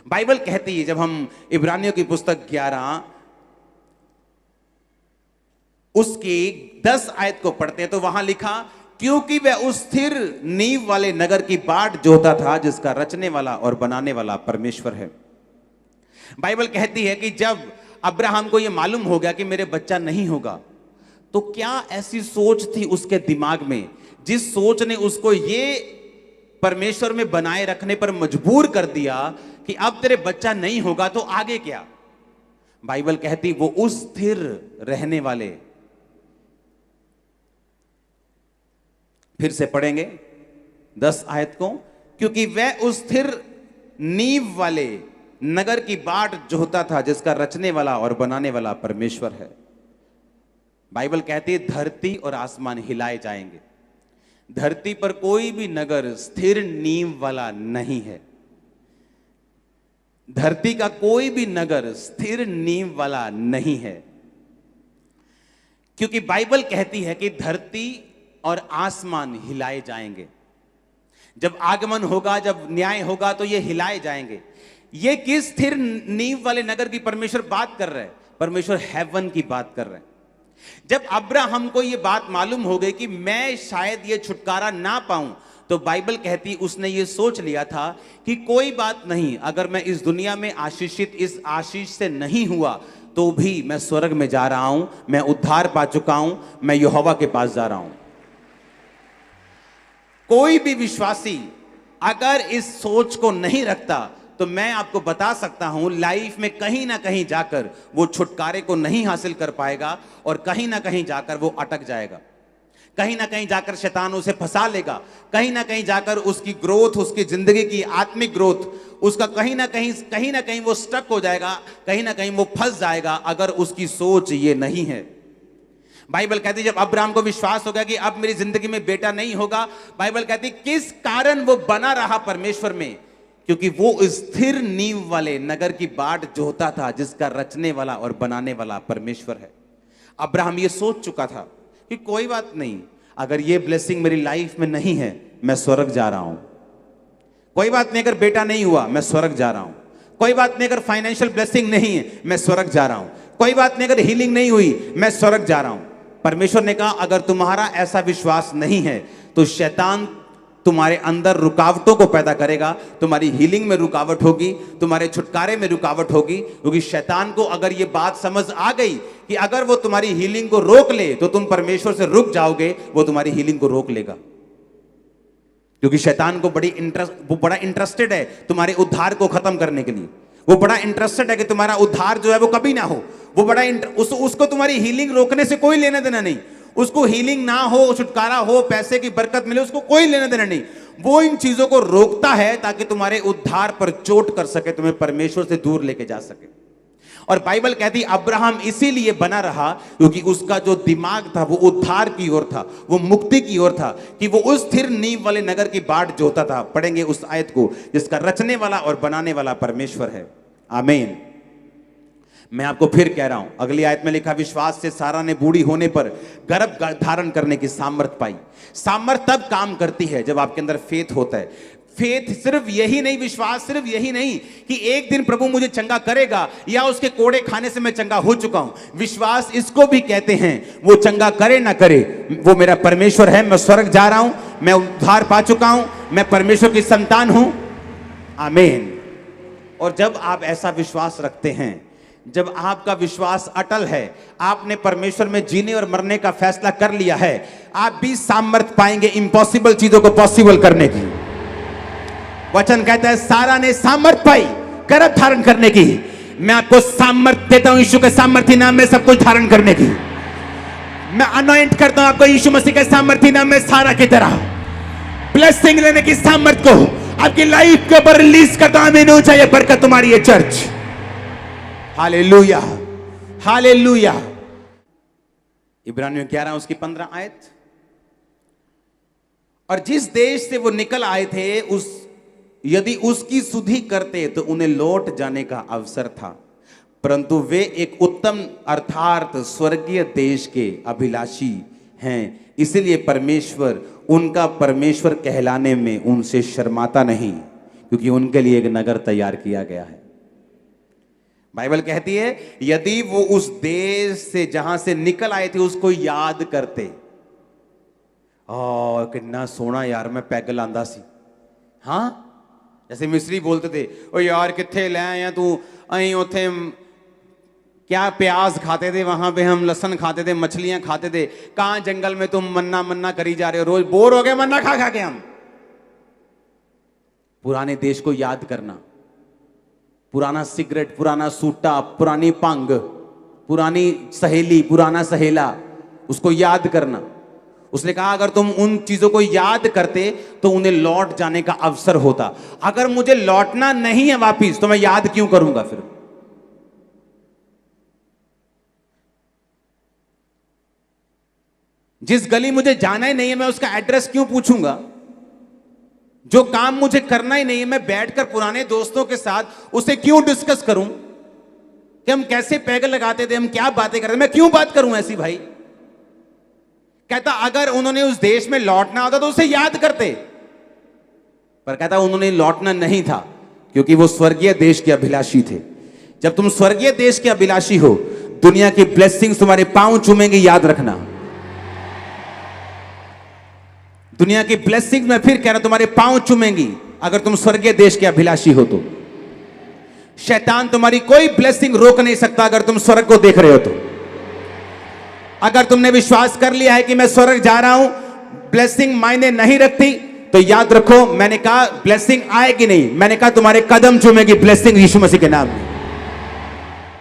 Bible कहती है, जब हम इब्रानियों की पुस्तक 11 उसकी 10 आयत को पढ़ते हैं तो वहां लिखा, क्योंकि वह उस स्थिर नींव वाले नगर की बाट जोता था जिसका रचने वाला और बनाने वाला परमेश्वर है। बाइबल कहती है कि जब अब्राहम को यह मालूम हो गया कि मेरे बच्चा नहीं होगा, तो क्या ऐसी सोच थी उसके दिमाग में जिस सोच ने उसको ये परमेश्वर में बनाए रखने पर मजबूर कर दिया कि अब तेरे बच्चा नहीं होगा तो आगे क्या। बाइबल कहती वो उस स्थिर रहने वाले, फिर से पढ़ेंगे 10 आयत को, क्योंकि वह उस स्थिर नींव वाले नगर की बाट जोता था जिसका रचने वाला और बनाने वाला परमेश्वर है। बाइबल कहती है धरती और आसमान हिलाए जाएंगे। धरती पर कोई भी नगर स्थिर नींव वाला नहीं है। धरती का कोई भी नगर स्थिर नींव वाला नहीं है, क्योंकि बाइबल कहती है कि धरती और आसमान हिलाए जाएंगे। जब आगमन होगा, जब न्याय होगा तो ये हिलाए जाएंगे। ये किस स्थिर नींव वाले नगर की परमेश्वर बात कर रहे हैं? परमेश्वर हेवन की बात कर रहे हैं। जब अब्राहम को ये बात मालूम हो गई कि मैं शायद ये छुटकारा ना पाऊं, तो बाइबल कहती उसने ये सोच लिया था कि कोई बात नहीं, अगर मैं इस दुनिया में आशीषित इस आशीष से नहीं हुआ तो भी मैं स्वर्ग में जा रहा हूं, मैं उद्धार पा चुका हूं, मैं यहोवा के पास जा रहा हूं। कोई भी विश्वासी अगर इस सोच को नहीं रखता तो मैं आपको बता सकता हूं लाइफ में कहीं ना कहीं जाकर वो छुटकारे को नहीं हासिल कर पाएगा और कहीं ना कहीं जाकर वो अटक जाएगा। कहीं ना कहीं जाकर शैतान उसे फंसा लेगा, कहीं ना कहीं जाकर उसकी ग्रोथ, उसकी जिंदगी की आत्मिक ग्रोथ, उसका कहीं ना कहीं वो स्टक हो जाएगा, कहीं ना कहीं वो फंस जाएगा अगर उसकी सोच ये नहीं है। बाइबल कहती है जब अब्राहम को विश्वास हो गया कि अब मेरी जिंदगी में बेटा नहीं होगा, बाइबल कहती है किस कारण वो बना रहा परमेश्वर में, क्योंकि वो स्थिर नींव वाले नगर की बाट जोता था जिसका रचने वाला और बनाने वाला परमेश्वर है। अब्राहम ये सोच चुका था कि कोई बात नहीं, अगर ये ब्लेसिंग मेरी लाइफ में नहीं है मैं स्वर्ग जा रहा हूं। कोई बात नहीं, अगर बेटा नहीं हुआ मैं स्वर्ग जा रहा हूं। कोई बात नहीं, अगर फाइनेंशियल ब्लेसिंग नहीं है मैं स्वर्ग जा रहा हूं। कोई बात नहीं, अगर हीलिंग नहीं हुई मैं स्वर्ग जा रहा हूं। परमेश्वर ने कहा अगर तुम्हारा ऐसा विश्वास नहीं है तो शैतान तुम्हारे अंदर रुकावटों को पैदा करेगा, तुम्हारी हीलिंग में रुकावट होगी, तुम्हारे छुटकारे में रुकावट होगी, क्योंकि शैतान को अगर ये बात समझ आ गई कि अगर वो तुम्हारी हीलिंग को रोक ले तो तुम परमेश्वर से रुक जाओगे, वो तुम्हारी हीलिंग को रोक लेगा। क्योंकि शैतान को वो बड़ा इंटरेस्टेड है तुम्हारे उद्धार को खत्म करने के लिए। वो बड़ा इंटरेस्टेड है कि तुम्हारा उद्धार जो है वो कभी ना हो। वो बड़ा उसको तुम्हारी हीलिंग रोकने से कोई लेना देना नहीं। उसको हीलिंग ना हो, छुटकारा हो, पैसे की बरकत मिले, उसको कोई लेना देना नहीं। वो इन चीजों को रोकता है ताकि तुम्हारे उद्धार पर चोट कर सके, तुम्हें परमेश्वर से दूर लेके जा सके। और बाइबल कहती अब्राहम इसीलिए बना रहा क्योंकि उसका जो दिमाग था वो उद्धार की ओर था, वो मुक्ति की ओर था, कि वो उस स्थिर नींव वाले नगर की बाट जोता था। पढ़ेंगे उस आयत को, जिसका रचने वाला और बनाने वाला परमेश्वर है। आमीन। मैं आपको फिर कह रहा हूं, अगली आयत में लिखा विश्वास से सारा ने बूढ़ी होने पर गर्भ धारण करने की सामर्थ पाई। सामर्थ तब काम करती है जब आपके अंदर फेथ होता है। फेथ सिर्फ यही नहीं, विश्वास सिर्फ यही नहीं कि एक दिन प्रभु मुझे चंगा करेगा या उसके कोड़े खाने से मैं चंगा हो चुका हूं। विश्वास इसको भी कहते हैं, वो चंगा करे ना करे वो मेरा परमेश्वर है, मैं स्वर्ग जा रहा हूं, मैं उद्धार पा चुका हूं, मैं परमेश्वर की संतान हूं। आमीन। और जब आप ऐसा विश्वास रखते हैं, जब आपका विश्वास अटल है, आपने परमेश्वर में जीने और मरने का फैसला कर लिया है, आप भी सामर्थ पाएंगे इंपॉसिबल चीजों को पॉसिबल करने की। वचन कहता है सारा ने सामर्थ पाई गर्भ धारण करने की। मैं आपको सामर्थ देता हूं यीशु के सामर्थी नाम में सब कुछ धारण करने की। मैं अनॉइंट करता हूं आपको यीशु मसीह के सामर्थी नाम में सारा की तरह ब्लेसिंग लेने की सामर्थ को आपकी लाइफ के ऊपर रिलीज करता हूं। आमीन हो जाए बरकत तुम्हारी है चर्च। Hallelujah, hallelujah. इब्रानियों 11 उसकी 15 आयत। और जिस देश से वो निकल आए थे यदि उसकी सुधि करते तो उन्हें लौट जाने का अवसर था, परंतु वे एक उत्तम अर्थात स्वर्गीय देश के अभिलाषी हैं, इसलिए परमेश्वर उनका परमेश्वर कहलाने में उनसे शर्माता नहीं, क्योंकि उनके लिए एक नगर तैयार किया गया है। बाइबल कहती है यदि वो उस देश से जहां से निकल आए थे उसको याद करते, कितना सोना यार मैं पैग लांदा सी। हाँ, जैसे मिस्री बोलते थे ओ यार किथे ले आया तू, अं उथे क्या प्याज खाते थे, वहां पे हम लहसन खाते थे, मछलियां खाते थे, कहां जंगल में तुम मन्ना मन्ना करी जा रहे हो, रोज बोर हो गए मन्ना खा खा के हम। पुराने देश को याद करना, पुराना सिगरेट, पुराना सूटा, पुरानी भंग, पुरानी सहेली, पुराना सहेला, उसको याद करना। उसने कहा अगर तुम उन चीजों को याद करते तो उन्हें लौट जाने का अवसर होता। अगर मुझे लौटना नहीं है वापिस तो मैं याद क्यों करूंगा फिर? जिस गली मुझे जाना ही नहीं है मैं उसका एड्रेस क्यों पूछूंगा? जो काम मुझे करना ही नहीं है मैं बैठकर पुराने दोस्तों के साथ उसे क्यों डिस्कस करूं कि हम कैसे पैग लगाते थे, हम क्या बातें करते, मैं क्यों बात करूं ऐसी? भाई कहता अगर उन्होंने उस देश में लौटना होता तो उसे याद करते, पर कहता उन्होंने लौटना नहीं था क्योंकि वो स्वर्गीय देश के अभिलाषी थे। जब तुम स्वर्गीय देश के अभिलाषी हो, दुनिया की ब्लेसिंग्स तुम्हारे पांव चूमेंगी, याद रखना। दुनिया की ब्लेसिंग्स मैं फिर कह रहा हूं तुम्हारे पांव चूमेंगी अगर तुम स्वर्गीय देश के अभिलाषी हो तो। शैतान तुम्हारी कोई ब्लेसिंग रोक नहीं सकता अगर तुम स्वर्ग को देख रहे हो तो। अगर तुमने विश्वास कर लिया है कि मैं स्वर्ग जा रहा हूं, ब्लेसिंग मायने नहीं रखती, तो याद रखो मैंने कहा ब्लेसिंग आएगी नहीं, मैंने कहा तुम्हारे कदम चूमेगी ब्लेसिंग यीशु मसीह के नाम में।